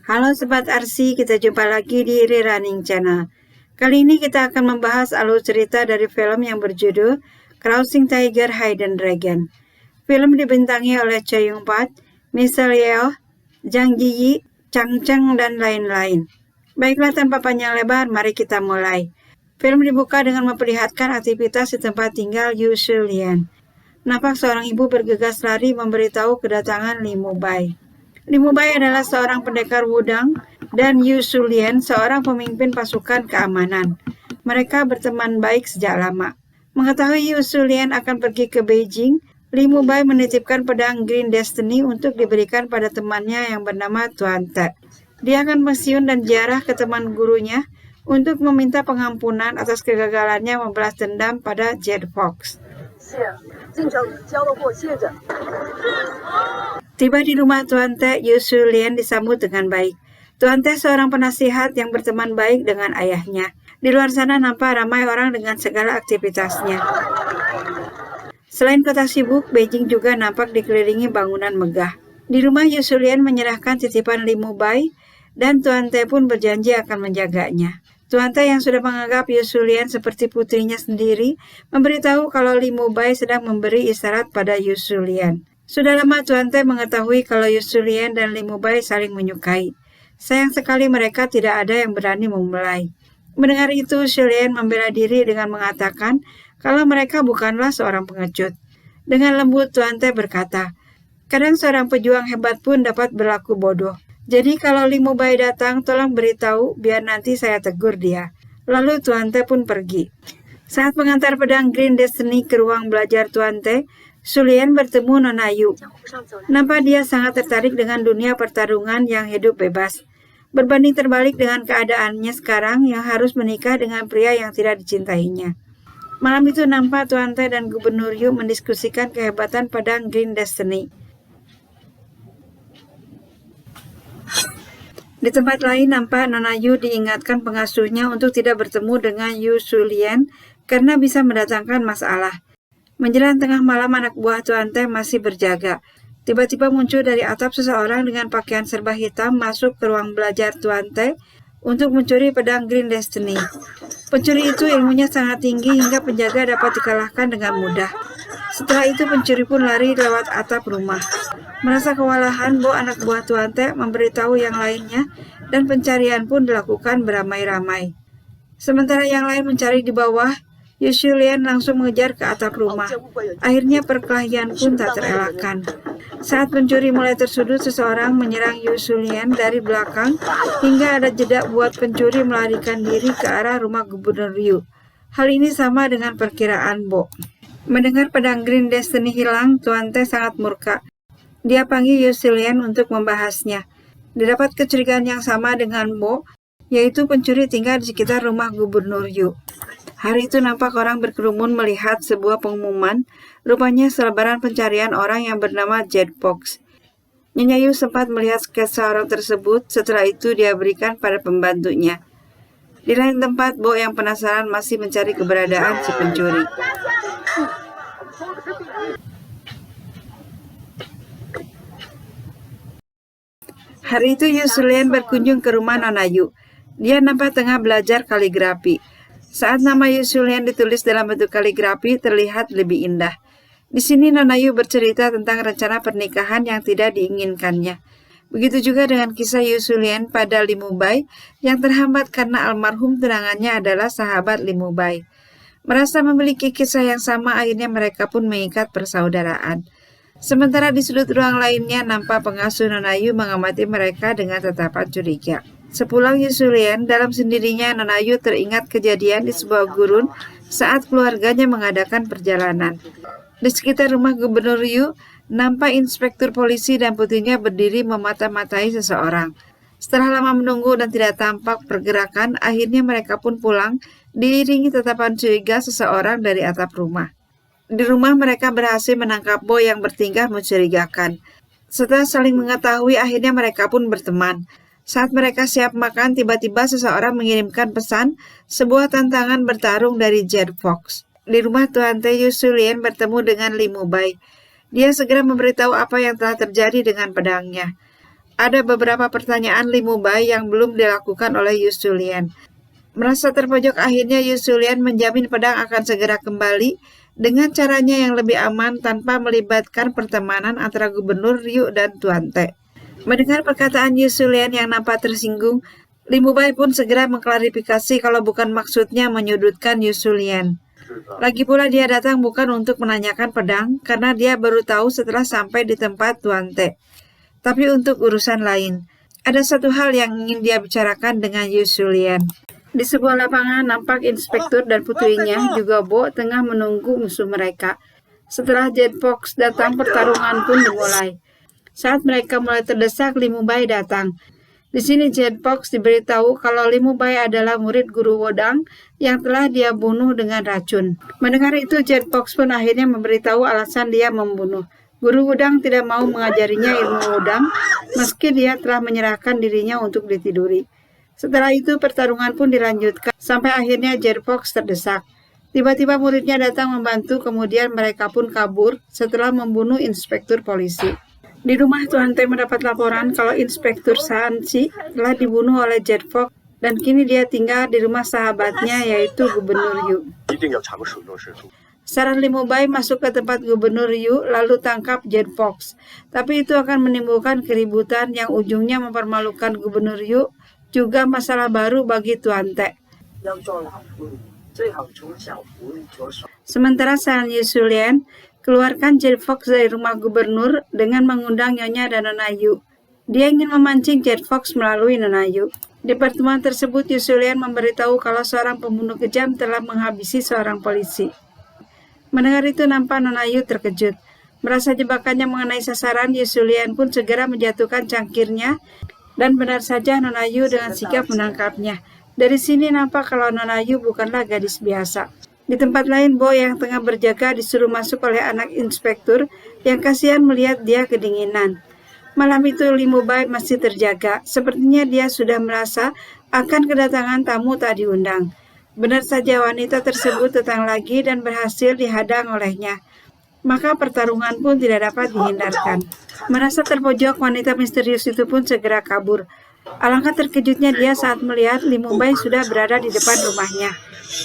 Halo Sobat Arsi, kita jumpa lagi di Rerunning Channel. Kali ini kita akan membahas alur cerita dari film yang berjudul Crouching Tiger, Hidden Dragon. Film dibintangi oleh Chow Yun-fat, Michelle Yeoh, Zhang Ziyi, Chang Cheng, dan lain-lain. Baiklah, tanpa panjang lebar, mari kita mulai. Film dibuka dengan memperlihatkan aktivitas di tempat tinggal Yu Shulian. Nampak seorang ibu bergegas lari memberitahu kedatangan Li Mubai. Li Mubai adalah seorang pendekar Wudang dan Yu Shulian seorang pemimpin pasukan keamanan. Mereka berteman baik sejak lama. Mengetahui Yu Shulian akan pergi ke Beijing, Li Mubai menitipkan pedang Green Destiny untuk diberikan pada temannya yang bernama Tuan Te. Dia akan pensiun dan ziarah ke teman gurunya untuk meminta pengampunan atas kegagalannya membalas dendam pada Jet Fox. Tiba di rumah Tuan Te, Yu Shulian disambut dengan baik. Tuan Te seorang penasihat yang berteman baik dengan ayahnya. Di luar sana nampak ramai orang dengan segala aktivitasnya. Selain kota sibuk, Beijing juga nampak dikelilingi bangunan megah. Di rumah Yu Shulian menyerahkan titipan Li Mubai dan Tuan Te pun berjanji akan menjaganya. Tuan Te yang sudah menganggap Yu Shulian seperti putrinya sendiri, memberitahu kalau Li Mubai sedang memberi isyarat pada Yu Shulian. Sudah lama Tuan Te mengetahui kalau Yu Shulian dan Li Mubai saling menyukai. Sayang sekali mereka tidak ada yang berani memulai. Mendengar itu, Shulian membela diri dengan mengatakan kalau mereka bukanlah seorang pengecut. Dengan lembut Tuan Te berkata, kadang seorang pejuang hebat pun dapat berlaku bodoh. Jadi kalau Li Mubai datang, tolong beritahu biar nanti saya tegur dia. Lalu Tuan Te pun pergi. Saat mengantar pedang Green Destiny ke ruang belajar Tuan Te, Shulian bertemu Nona Yu. Nampak dia sangat tertarik dengan dunia pertarungan yang hidup bebas. Berbanding terbalik dengan keadaannya sekarang yang harus menikah dengan pria yang tidak dicintainya. Malam itu nampak Tuan Te dan Gubernur Yu mendiskusikan kehebatan pedang Green Destiny. Di tempat lain nampak Nona Yu diingatkan pengasuhnya untuk tidak bertemu dengan Yu Shulian karena bisa mendatangkan masalah. Menjelang tengah malam anak buah Tuan Te masih berjaga. Tiba-tiba muncul dari atap seseorang dengan pakaian serba hitam masuk ke ruang belajar Tuan Te untuk mencuri pedang Green Destiny. Pencuri itu ilmunya sangat tinggi hingga penjaga dapat dikalahkan dengan mudah. Setelah itu pencuri pun lari lewat atap rumah. Merasa kewalahan, Bo anak buah Tuan Te memberitahu yang lainnya dan pencarian pun dilakukan beramai-ramai. Sementara yang lain mencari di bawah, Yu Shulian langsung mengejar ke atap rumah. Akhirnya perkelahian pun tak terelakkan. Saat pencuri mulai tersudut, seseorang menyerang Yu Shulian dari belakang hingga ada jeda buat pencuri melarikan diri ke arah rumah Gubernur Yu. Hal ini sama dengan perkiraan Bo. Mendengar pedang Green Destiny hilang, Tuan Te sangat murka. Dia panggil Yu Shulian untuk membahasnya. Didapat kecurigaan yang sama dengan Bo, yaitu pencuri tinggal di sekitar rumah Gubernur Yu. Hari itu nampak orang berkerumun melihat sebuah pengumuman, rupanya selebaran pencarian orang yang bernama Jet Fox. Nyonya Yu sempat melihat sketsa orang tersebut, setelah itu dia berikan pada pembantunya. Di lain tempat, Bo yang penasaran masih mencari keberadaan si pencuri. Hari itu Yu Shulian berkunjung ke rumah Nona Yu. Dia nampak tengah belajar kaligrafi. Saat nama Yu Shulian ditulis dalam bentuk kaligrafi terlihat lebih indah. Di sini Nona Yu bercerita tentang rencana pernikahan yang tidak diinginkannya. Begitu juga dengan kisah Yu Shulian pada Li Mubai yang terhambat karena almarhum tunangannya adalah sahabat Li Mubai. Merasa memiliki kisah yang sama, akhirnya mereka pun mengikat persaudaraan. Sementara di sudut ruang lainnya nampak pengasuh Nona Yu mengamati mereka dengan tatapan curiga. Sepulang Yu Shulian, dalam sendirinya Nona Yu teringat kejadian di sebuah gurun saat keluarganya mengadakan perjalanan. Di sekitar rumah Gubernur Yu, nampak inspektur polisi dan putrinya berdiri memata-matai seseorang. Setelah lama menunggu dan tidak tampak pergerakan, akhirnya mereka pun pulang, diiringi tatapan curiga seseorang dari atap rumah. Di rumah mereka berhasil menangkap Bo yang bertingkah mencurigakan. Setelah saling mengetahui, akhirnya mereka pun berteman. Saat mereka siap makan, tiba-tiba seseorang mengirimkan pesan, sebuah tantangan bertarung dari Jet Fox. Di rumah Tuan Te, Yu Shulian bertemu dengan Li Mubai. Dia segera memberitahu apa yang telah terjadi dengan pedangnya. Ada beberapa pertanyaan Limubai yang belum dilakukan oleh Yusulian. Merasa terpojok, akhirnya Yusulian menjamin pedang akan segera kembali dengan caranya yang lebih aman tanpa melibatkan pertemanan antara Gubernur Ryu dan Tuan Te. Mendengar perkataan Yusulian yang nampak tersinggung, Limubai pun segera mengklarifikasi kalau bukan maksudnya menyudutkan Yusulian. Lagi pula dia datang bukan untuk menanyakan pedang karena dia baru tahu setelah sampai di tempat Tuan Te, tapi untuk urusan lain. Ada satu hal yang ingin dia bicarakan dengan Yusulian. Di sebuah lapangan nampak inspektur dan putrinya juga Bo tengah menunggu musuh mereka. Setelah Jet Fox datang, pertarungan pun dimulai. Saat mereka mulai terdesak, Limubai datang. Di sini Jet Fox diberitahu kalau Limubai adalah murid guru Wodang yang telah dia bunuh dengan racun. Mendengar itu, Jet Fox pun akhirnya memberitahu alasan dia membunuh. Guru Wodang tidak mau mengajarinya ilmu Wodang meski dia telah menyerahkan dirinya untuk ditiduri. Setelah itu pertarungan pun dilanjutkan sampai akhirnya Jet Fox terdesak. Tiba-tiba muridnya datang membantu, kemudian mereka pun kabur setelah membunuh inspektur polisi. Di rumah Tuan Te mendapat laporan kalau inspektur Sanchi telah dibunuh oleh Jet Fox dan kini dia tinggal di rumah sahabatnya yaitu Gubernur Yu. Saran Limubai masuk ke tempat Gubernur Yu lalu tangkap Jet Fox. Tapi itu akan menimbulkan keributan yang ujungnya mempermalukan Gubernur Yu, juga masalah baru bagi Tuan Te. Sementara saran Yusulian, keluarkan Jet Fox dari rumah gubernur dengan mengundang Nyonya dan Nona Yu. Dia ingin memancing Jet Fox melalui Nona Yu. Di pertemuan tersebut, Yusulian memberitahu kalau seorang pembunuh kejam telah menghabisi seorang polisi. Mendengar itu, nampak Nona Yu terkejut. Merasa jebakannya mengenai sasaran, Yusulian pun segera menjatuhkan cangkirnya. Dan benar saja Nona Yu dengan sigap menangkapnya. Dari sini nampak kalau Nona Yu bukanlah gadis biasa. Di tempat lain, Bo yang tengah berjaga disuruh masuk oleh anak inspektur yang kasihan melihat dia kedinginan. Malam itu Limubai masih terjaga. Sepertinya dia sudah merasa akan kedatangan tamu tak diundang. Benar saja wanita tersebut datang lagi dan berhasil dihadang olehnya. Maka pertarungan pun tidak dapat dihindarkan. Merasa terpojok, wanita misterius itu pun segera kabur. Alangkah terkejutnya dia saat melihat Limubai sudah berada di depan rumahnya.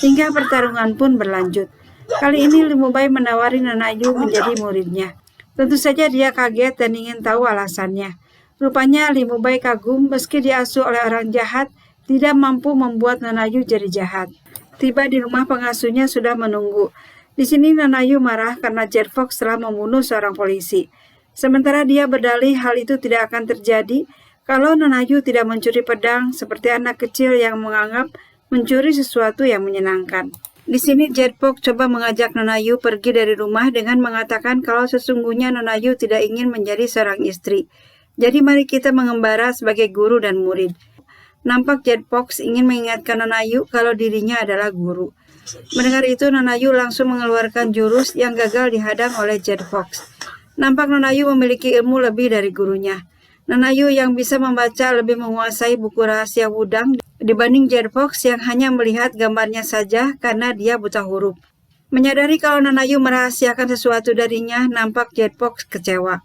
Hingga pertarungan pun berlanjut. Kali ini Limubai menawari Nona Yu menjadi muridnya. Tentu saja dia kaget dan ingin tahu alasannya. Rupanya Limubai kagum meski diasuh oleh orang jahat, tidak mampu membuat Nona Yu jadi jahat. Tiba di rumah, pengasuhnya sudah menunggu. Di sini Nona Yu marah karena Jet Fox telah membunuh seorang polisi. Sementara dia berdalih hal itu tidak akan terjadi kalau Nona Yu tidak mencuri pedang seperti anak kecil yang menganggap mencuri sesuatu yang menyenangkan. Di sini Jet Fox coba mengajak Nona Yu pergi dari rumah dengan mengatakan kalau sesungguhnya Nona Yu tidak ingin menjadi seorang istri. Jadi mari kita mengembara sebagai guru dan murid. Nampak Jet Fox ingin mengingatkan Nona Yu kalau dirinya adalah guru. Mendengar itu, Nona Yu langsung mengeluarkan jurus yang gagal dihadang oleh Jet Fox. Nampak Nona Yu memiliki ilmu lebih dari gurunya. Nona Yu yang bisa membaca lebih menguasai buku rahasia Wudang dibanding Jet Fox yang hanya melihat gambarnya saja karena dia buta huruf. Menyadari kalau Nona Yu merahasiakan sesuatu darinya, nampak Jet Fox kecewa.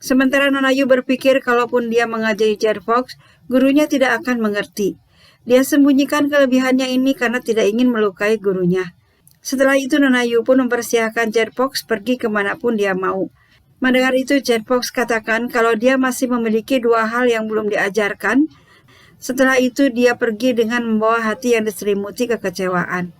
Sementara Nona Yu berpikir kalaupun dia mengajari Jet Fox, gurunya tidak akan mengerti. Dia sembunyikan kelebihannya ini karena tidak ingin melukai gurunya. Setelah itu Nona Yu pun mempersilahkan Jet Fox pergi kemanapun dia mau. Mendengar itu, Jet Fox katakan kalau dia masih memiliki dua hal yang belum diajarkan. Setelah itu dia pergi dengan membawa hati yang diselimuti kekecewaan.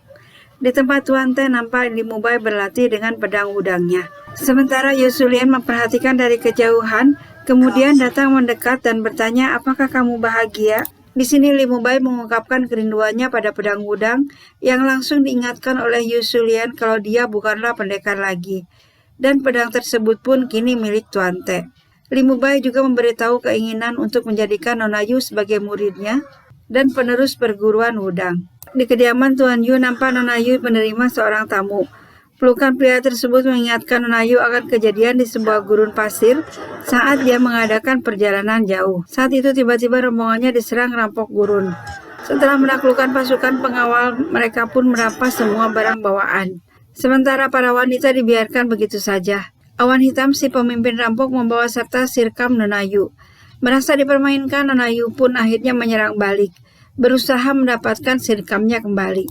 Di tempat Tuan Te nampak Limubai berlatih dengan pedang wudangnya. Sementara Yusulian memperhatikan dari kejauhan, kemudian datang mendekat dan bertanya, apakah kamu bahagia? Di sini Limubai mengungkapkan kerinduannya pada pedang wudang yang langsung diingatkan oleh Yusulian kalau dia bukanlah pendekar lagi. Dan pedang tersebut pun kini milik Tuan Te. Limubai juga memberitahu keinginan untuk menjadikan Nona Yu sebagai muridnya dan penerus perguruan wudang. Di kediaman Tuan Yu nampak Nona Yu menerima seorang tamu. Pelukan pria tersebut mengingatkan Nona Yu akan kejadian di sebuah gurun pasir saat dia mengadakan perjalanan jauh. Saat itu tiba-tiba rombongannya diserang rampok gurun. Setelah menaklukkan pasukan pengawal, mereka pun merampas semua barang bawaan. Sementara para wanita dibiarkan begitu saja. Awan hitam si pemimpin rampok membawa serta sirkam Nona Yu. Merasa dipermainkan, Nona Yu pun akhirnya menyerang balik, berusaha mendapatkan sirkamnya kembali.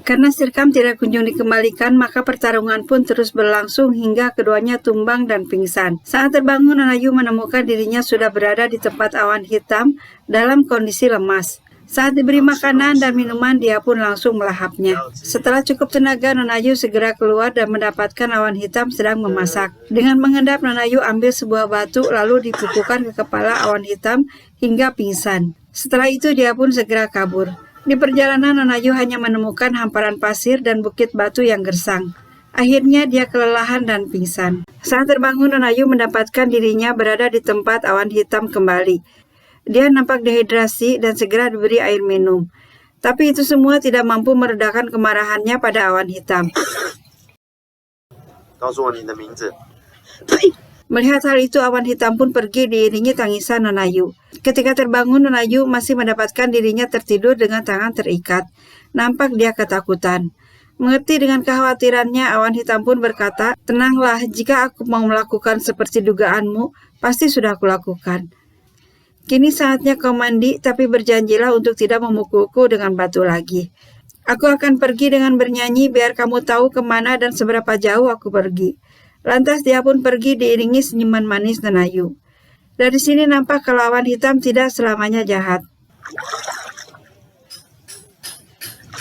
Karena sirkam tidak kunjung dikembalikan, maka pertarungan pun terus berlangsung hingga keduanya tumbang dan pingsan. Saat terbangun, Nona Yu menemukan dirinya sudah berada di tempat awan hitam dalam kondisi lemas. Saat diberi makanan dan minuman, dia pun langsung melahapnya. Setelah cukup tenaga, Nona Yu segera keluar dan mendapatkan awan hitam sedang memasak. Dengan mengendap, Nona Yu ambil sebuah batu lalu dipukulkan ke kepala awan hitam hingga pingsan. Setelah itu dia pun segera kabur. Di perjalanan, Nona Yu hanya menemukan hamparan pasir dan bukit batu yang gersang. Akhirnya dia kelelahan dan pingsan. Saat terbangun, Nona Yu mendapatkan dirinya berada di tempat awan hitam kembali. Dia nampak dehidrasi dan segera diberi air minum. Tapi itu semua tidak mampu meredakan kemarahannya pada awan hitam. Melihat hal itu, awan hitam pun pergi diiringi tangisan Nona Yu. Ketika terbangun, Nona Yu masih mendapatkan dirinya tertidur dengan tangan terikat. Nampak dia ketakutan. Mengerti dengan kekhawatirannya, awan hitam pun berkata, "Tenanglah, jika aku mau melakukan seperti dugaanmu, pasti sudah aku lakukan. Kini saatnya kau mandi, tapi berjanjilah untuk tidak memukulku dengan batu lagi. Aku akan pergi dengan bernyanyi biar kamu tahu kemana dan seberapa jauh aku pergi." Lantas dia pun pergi diiringi senyuman manis Nona Yu. Dari sini nampak kalau awan hitam tidak selamanya jahat.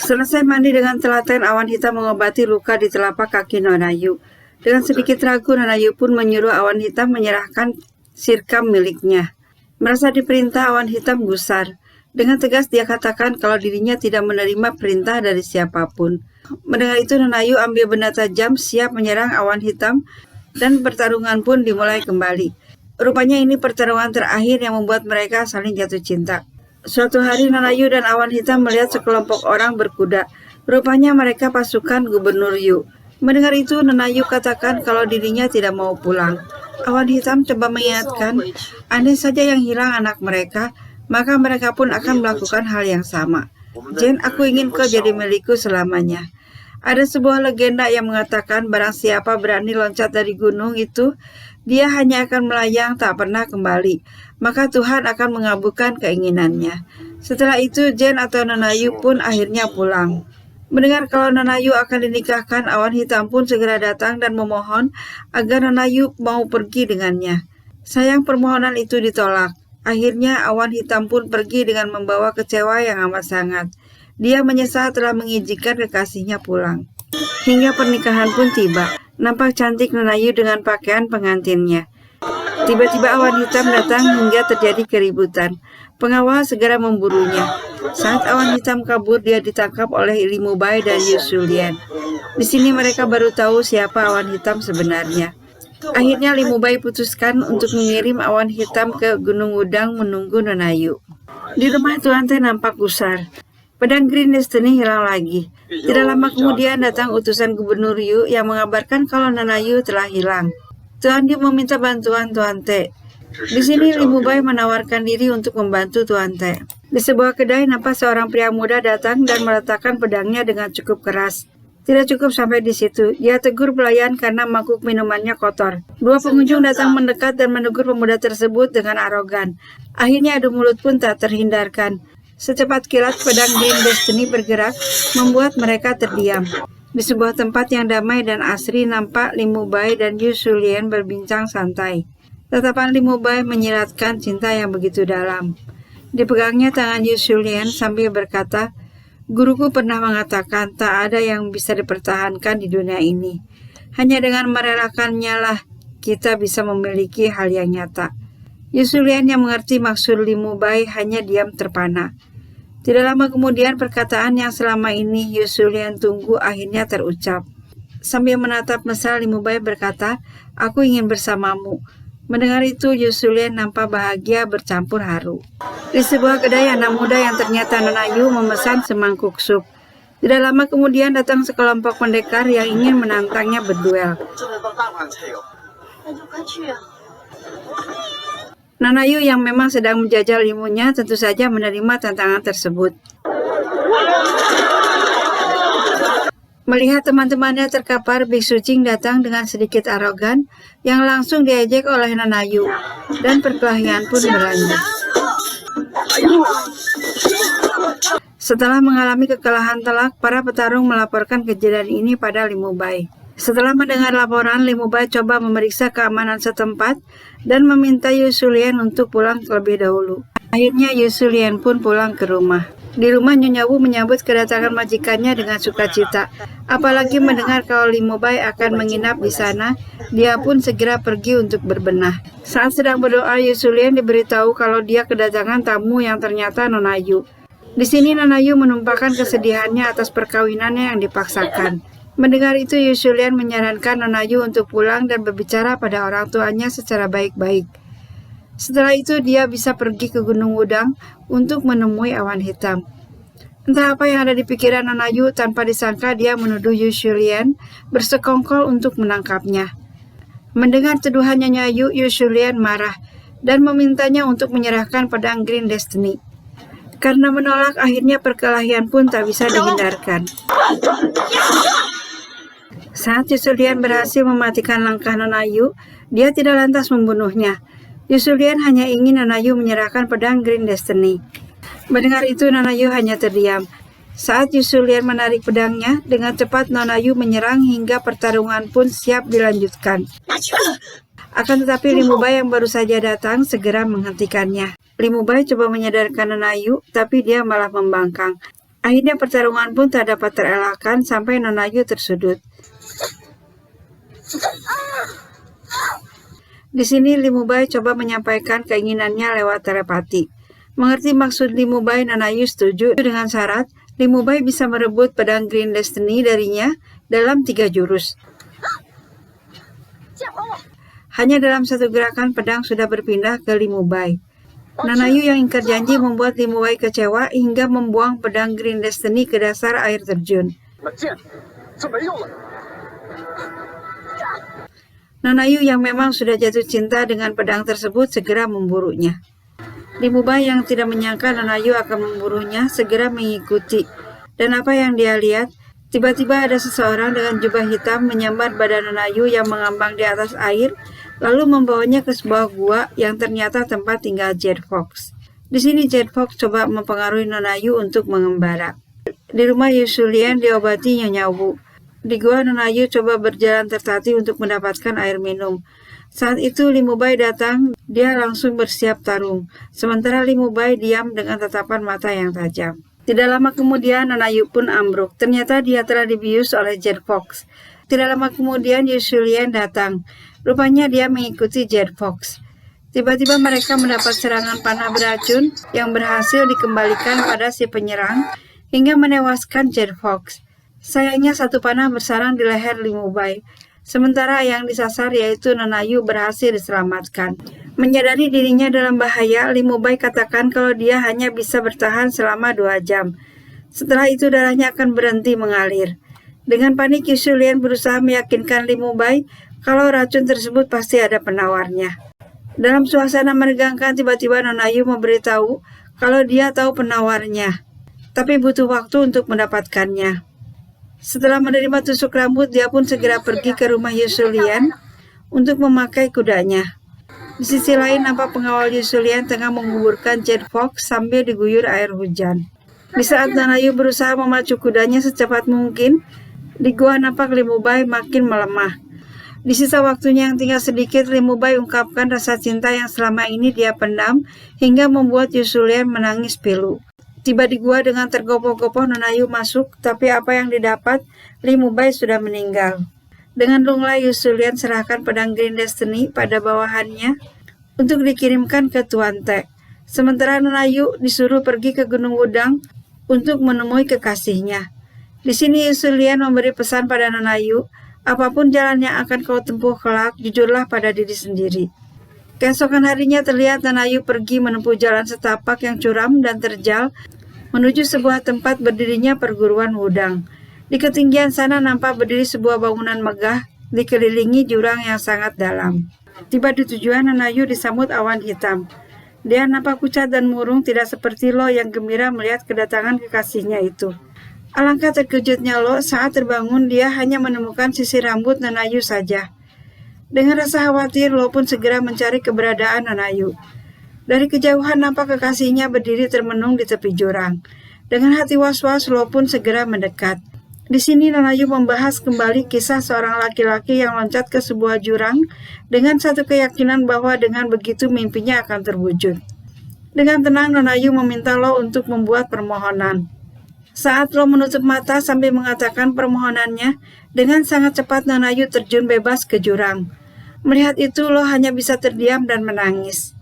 Selesai mandi dengan telaten, awan hitam mengobati luka di telapak kaki Nona Yu. Dengan sedikit ragu, Nona Yu pun menyuruh awan hitam menyerahkan sirkam miliknya. Merasa diperintah, awan hitam gusar. Dengan tegas dia katakan kalau dirinya tidak menerima perintah dari siapapun. Mendengar itu, Nona Yu ambil benda tajam siap menyerang awan hitam dan pertarungan pun dimulai kembali. Rupanya ini pertarungan terakhir yang membuat mereka saling jatuh cinta. Suatu hari Nona Yu dan awan hitam melihat sekelompok orang berkuda. Rupanya mereka pasukan Gubernur Yu. Mendengar itu, Nona Yu katakan kalau dirinya tidak mau pulang. Awan hitam coba mengingatkan, andai saja yang hilang anak mereka, maka mereka pun akan melakukan hal yang sama. "Jen, aku ingin kau jadi milikku selamanya." Ada sebuah legenda yang mengatakan barang siapa berani loncat dari gunung itu, dia hanya akan melayang tak pernah kembali. Maka Tuhan akan mengabulkan keinginannya. Setelah itu, Jen atau Nona Yu pun akhirnya pulang. Mendengar kalau Nona Yu akan dinikahkan, awan hitam pun segera datang dan memohon agar Nona Yu mau pergi dengannya. Sayang permohonan itu ditolak. Akhirnya awan hitam pun pergi dengan membawa kecewa yang amat sangat. Dia menyesal telah mengizinkan kekasihnya pulang. Hingga pernikahan pun tiba. Nampak cantik Nona Yu dengan pakaian pengantinnya. Tiba-tiba awan hitam datang hingga terjadi keributan. Pengawal segera memburunya. Saat awan hitam kabur, dia ditangkap oleh Li Mubai dan Yu Shulian. Di sini mereka baru tahu siapa awan hitam sebenarnya. Akhirnya Li Mubai putuskan untuk mengirim awan hitam ke Gunung Wudang menunggu Nona Yu. Di rumah Tuan Teh nampak gusar. Pedang Green Destiny hilang lagi. Tidak lama kemudian datang utusan Gubernur Yu yang mengabarkan kalau Nona Yu telah hilang. Tuan Yu meminta bantuan Tuan Teh. Di sini Li Mubai menawarkan diri untuk membantu Tuan Teh. Di sebuah kedai nampak seorang pria muda datang dan meletakkan pedangnya dengan cukup keras. Tidak cukup sampai di situ, dia tegur pelayan karena mangkuk minumannya kotor. Dua pengunjung datang mendekat dan menegur pemuda tersebut dengan arogan. Akhirnya adu mulut pun tak terhindarkan. Secepat kilat pedang Green Destiny bergerak, membuat mereka terdiam. Di sebuah tempat yang damai dan asri nampak Li Mubai dan Yu Shulian berbincang santai. Tatapan Li Mubai menyiratkan cinta yang begitu dalam. Dipegangnya tangan Yu Shulian sambil berkata, "Guruku pernah mengatakan tak ada yang bisa dipertahankan di dunia ini. Hanya dengan merelakannya lah kita bisa memiliki hal yang nyata." Yu Shulian yang mengerti maksud Li Mubai hanya diam terpana. Tidak lama kemudian perkataan yang selama ini Yu Shulian tunggu akhirnya terucap. Sambil menatap mesra, Li Mubai berkata, "Aku ingin bersamamu." Mendengar itu, Yu Shulian nampak bahagia bercampur haru. Di sebuah kedai, anak muda yang ternyata Nona Yu memesan semangkuk sup. Tidak lama kemudian datang sekelompok pendekar yang ingin menantangnya berduel. Nona Yu yang memang sedang menjajal ilmunya tentu saja menerima tantangan tersebut. Melihat teman-temannya terkapar, Biksu Jing datang dengan sedikit arogan yang langsung diejek oleh Nona Yu, dan perkelahian pun berlanjut. Setelah mengalami kekalahan telak, para petarung melaporkan kejadian ini pada Li Mubai. Setelah mendengar laporan, Li Mubai coba memeriksa keamanan setempat dan meminta Yu Shulian untuk pulang terlebih dahulu. Akhirnya Yu Shulian pun pulang ke rumah. Di rumah, Nyonya Wu menyambut kedatangan majikannya dengan sukacita. Apalagi mendengar kalau Li Mubai akan menginap di sana, dia pun segera pergi untuk berbenah. Saat sedang berdoa, Yu Shulian diberitahu kalau dia kedatangan tamu yang ternyata Nona Yu. Di sini Nona Yu menumpahkan kesedihannya atas perkawinannya yang dipaksakan. Mendengar itu, Yu Shulian menyarankan Nona Yu untuk pulang dan berbicara pada orang tuanya secara baik-baik. Setelah itu dia bisa pergi ke Gunung Wudang untuk menemui awan hitam. Entah apa yang ada di pikiran Nona Yu, tanpa disangka dia menuduh Yu Shulian bersekongkol untuk menangkapnya. Mendengar tuduhan Nyonya Yu, Yu Shulian marah dan memintanya untuk menyerahkan pedang Green Destiny. Karena menolak, akhirnya perkelahian pun tak bisa dihindarkan. Saat Yu Shulian berhasil mematikan langkah Nona Yu, dia tidak lantas membunuhnya. Yu Shulian hanya ingin Nona Yu menyerahkan pedang Green Destiny. Mendengar itu, Nona Yu hanya terdiam. Saat Yu Shulian menarik pedangnya, dengan cepat Nona Yu menyerang hingga pertarungan pun siap dilanjutkan. Akan tetapi Li Mubai yang baru saja datang segera menghentikannya. Li Mubai coba menyadarkan Nona Yu, tapi dia malah membangkang. Akhirnya pertarungan pun tak dapat terelakkan sampai Nona Yu tersudut. Di sini Li Mubai coba menyampaikan keinginannya lewat telepati. Mengerti maksud Li Mubai, Nona Yu setuju dengan syarat Li Mubai bisa merebut pedang Green Destiny darinya dalam 3 jurus. Hanya dalam satu gerakan pedang sudah berpindah ke Li Mubai. Nona Yu yang ingkar janji membuat Li Mubai kecewa hingga membuang pedang Green Destiny ke dasar air terjun. Nona Yu yang memang sudah jatuh cinta dengan pedang tersebut segera memburunya. Li Mubai yang tidak menyangka Nona Yu akan memburunya segera mengikuti. Dan apa yang dia lihat? Tiba-tiba ada seseorang dengan jubah hitam menyambar badan Nona Yu yang mengambang di atas air, lalu membawanya ke sebuah gua yang ternyata tempat tinggal Jet Fox. Di sini Jet Fox coba mempengaruhi Nona Yu untuk mengembara. Di rumah Yu Shulian diobati Nyonya Wu. Di gua, Nona Yu coba berjalan tertatih untuk mendapatkan air minum. Saat itu Li Mubai datang, dia langsung bersiap tarung. Sementara Li Mubai diam dengan tatapan mata yang tajam. Tidak lama kemudian Nona Yu pun ambruk. Ternyata dia telah dibius oleh Jet Fox. Tidak lama kemudian Yu Shulian datang. Rupanya dia mengikuti Jet Fox. Tiba-tiba mereka mendapat serangan panah beracun yang berhasil dikembalikan pada si penyerang hingga menewaskan Jet Fox. Sayangnya satu panah bersarang di leher Li Mubai. Sementara yang disasar yaitu Nona Yu berhasil diselamatkan. Menyadari dirinya dalam bahaya, Li Mubai katakan kalau dia hanya bisa bertahan selama 2 jam. Setelah itu darahnya akan berhenti mengalir. Dengan panik, Yu Shulian berusaha meyakinkan Li Mubai kalau racun tersebut pasti ada penawarnya. Dalam suasana menegangkan, tiba-tiba Nona Yu memberitahu kalau dia tahu penawarnya, tapi butuh waktu untuk mendapatkannya. Setelah menerima tusuk rambut, dia pun segera pergi ke rumah Yu Shulian untuk memakai kudanya. Di sisi lain, nampak pengawal Yu Shulian tengah menguburkan Jet Fox sambil diguyur air hujan. Di saat Nona Yu berusaha memacu kudanya secepat mungkin, di gua nampak Li Mubai makin melemah. Di sisa waktunya yang tinggal sedikit, Li Mubai ungkapkan rasa cinta yang selama ini dia pendam hingga membuat Yu Shulian menangis pilu. Tiba di gua dengan tergopoh-gopoh, Nona Yu masuk, tapi apa yang didapat, Li Mubai sudah meninggal. Dengan lunglai, Yu Shulian serahkan pedang Green Destiny pada bawahannya untuk dikirimkan ke Tuan Te. Sementara Nona Yu disuruh pergi ke Gunung Wudang untuk menemui kekasihnya. Di sini Yu Shulian memberi pesan pada Nona Yu, apapun jalan yang akan kau tempuh kelak, jujurlah pada diri sendiri. Keesokan harinya terlihat Nona Yu pergi menempuh jalan setapak yang curam dan terjal menuju sebuah tempat berdirinya perguruan Wudang. Di ketinggian sana nampak berdiri sebuah bangunan megah dikelilingi jurang yang sangat dalam. Tiba di tujuan, Nona Yu disambut awan hitam. Dia nampak pucat dan murung, tidak seperti Lo yang gembira melihat kedatangan kekasihnya itu. Alangkah terkejutnya Lo saat terbangun dia hanya menemukan sisir rambut Nona Yu saja. Dengan rasa khawatir, Lo pun segera mencari keberadaan Nona Yu. Dari kejauhan nampak kekasihnya berdiri termenung di tepi jurang. Dengan hati was-was, Lo pun segera mendekat. Di sini Nona Yu membahas kembali kisah seorang laki-laki yang loncat ke sebuah jurang dengan satu keyakinan bahwa dengan begitu mimpinya akan terwujud. Dengan tenang Nona Yu meminta Lo untuk membuat permohonan. Saat Lo menutup mata sambil mengatakan permohonannya, dengan sangat cepat Nona Yu terjun bebas ke jurang. Melihat itu Lo hanya bisa terdiam dan menangis.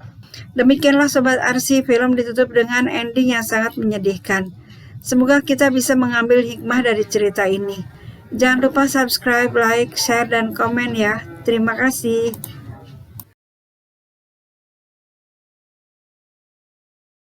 Demikianlah Sobat Arsy, film ditutup dengan ending yang sangat menyedihkan. Semoga kita bisa mengambil hikmah dari cerita ini. Jangan lupa subscribe, like, share, dan komen ya. Terima kasih.